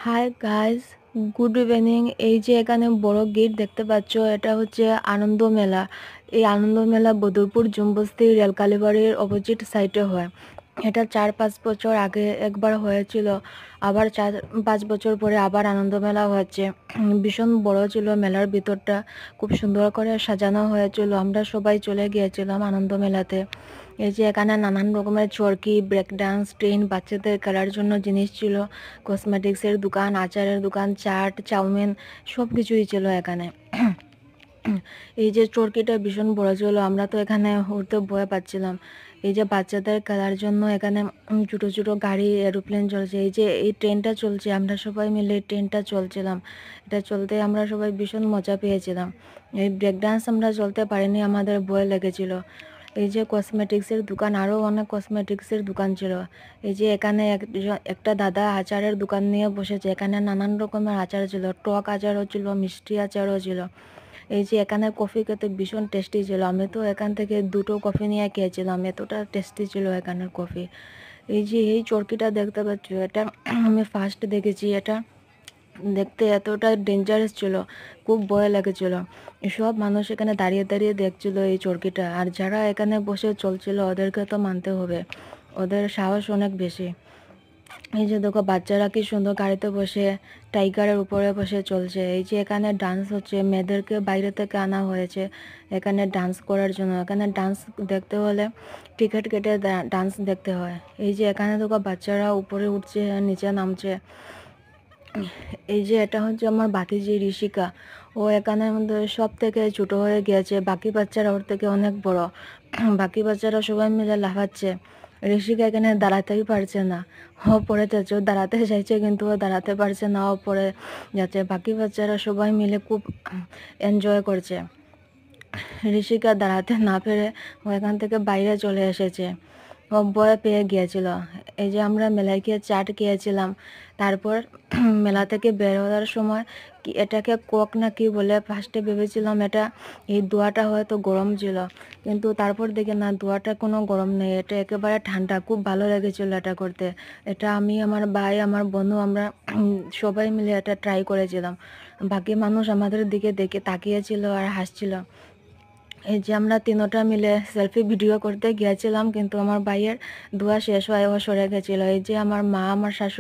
Hi guys, good evening. এই যে এখানে বড় গেট দেখতে পাচ্ছ, এটা হচ্ছে আনন্দ মেলা। এই আনন্দ মেলা বদরপুর জুমবস্তি রেল কালীবাড়ির অপোজিট সাইডে হয়। এটা 4-5 বছর আগে একবার হয়েছিল, আবার 4-5 বছর পরে আবার আনন্দ মেলা হচ্ছে। ভীষণ বড় ছিল মেলার ভিতরটা, খুব সুন্দর করে সাজানো হয়েছিল। আমরা সবাই চলে গিয়েছিলাম আনন্দ মেলাতে। এই যে এখানে নানান রকমের চরকি, ব্রেক ডান্স, ট্রেন, বাচ্চাদের খেলার জন্য জিনিস ছিল, কসমেটিক্সের দোকান, আচারের দোকান, চাট, চাউমিন সব কিছুই ছিল এখানে। এই যে চরকিটা ভীষণ বড় ছিল, আমরা তো এখানে উঠতে ভয় পাচ্ছিলাম। এই যে বাচ্চাদের খেলার জন্য এখানে ছোট ছোট গাড়ি, এরোপ্লেন চলছে। এই যে এই ট্রেনটা চলছে, আমরা সবাই মিলে ট্রেনটা চলছিলাম। এটা চলতে আমরা সবাই ভীষণ মজা পেয়েছিলাম। এই ব্রেক ডান্স আমরা চলতে পারিনি, আমাদের ভয় লেগেছিল। এই যে কসমেটিক্সের দোকান, আরও অনেক কসমেটিক্সের দোকান ছিল। এই যে এখানে একটা দাদা আচারের দোকান নিয়ে বসেছে। এখানে নানান রকমের আচার ছিল, টক আচারও ছিল, মিষ্টি আচারও ছিল। এই যে এখানে কফি খেতে ভীষণ টেস্টি ছিল। আমি তো এখান থেকে 2টো কফি নিয়ে খেয়েছিলাম, এতটা টেস্টি ছিল এখানের কফি। এই যে এই চরকিটা দেখতে পাচ্ছ, এটা আমি ফার্স্ট দেখেছি। এটা দেখতে এতটা ডেঞ্জারাস ছিল, খুব ভয় লেগেছিল। সব মানুষ এখানে দাঁড়িয়ে দাঁড়িয়ে দেখছিল এই চরকিটা, আর যারা এখানে বসে চলছিল ওদেরকে তো মানতে হবে, ওদের সাহস অনেক বেশি। এই যে দেখো বাচ্চারা কি সুন্দর গাড়িতে বসে টাইগারের উপরে বসে চলছে। এই যে এখানে ডান্স হচ্ছে, মেয়েদেরকে বাইরে থেকে আনা হয়েছে এখানে ডান্স করার জন্য। এখানে ডান্স দেখতে হলে টিকিট কেটে ডান্স দেখতে হয়। এই যে এখানে দেখো বাচ্চারা উপরে উঠছে, নিচে নামছে। এই যে এটা হচ্ছে আমার ভাতিজি ঋষিকা। ও এখানের মধ্যে সব থেকে ছোট হয়ে গিয়েছে, বাকি বাচ্চারা ওর থেকে অনেক বড়। বাকি বাচ্চারা সবাই মিলে লাফাচ্ছে। ঋষিকা এখানে দাঁড়াতেই পারছে না, ও পড়ে যাচ্ছে। ও দাঁড়াতে চাইছে কিন্তু ও দাঁড়াতে পারছে না, ও পড়ে যাচ্ছে। বাকি বাচ্চারা সবাই মিলে খুব এনজয় করছে। ঋষিকা দাঁড়াতে না পেরে ও এখান থেকে বাইরে চলে এসেছে, ও ভয় পেয়ে গিয়েছিল। এই যে আমরা মেলায় গিয়ে চাট খেয়েছিলাম, তারপর মেলা থেকে বের হওয়ার সময় কি এটাকে কক না কি বলে, ফার্স্টে ভেবেছিলাম এটা এই দোয়াটা হয়তো গরম ছিল, কিন্তু তারপর দেখে না, দোয়াটা কোনো গরম নেই, এটা একেবারে ঠান্ডা। খুব ভালো লেগেছিল এটা করতে। এটা আমি, আমার ভাই, আমার বন্ধু, আমরা সবাই মিলে এটা ট্রাই করেছিলাম। বাকি মানুষ আমাদের দিকে দেখে তাকিয়েছিল আর হাসছিল। এই যে আমরা তিনোটা মিলে সেলফি ভিডিও করতে গিয়েছিলাম, কিন্তু আমার ভাইয়ের ধোয়া শেষ হয়ে ও সরে গেছিল। এই যে আমার মা, আমার শাশুড়ি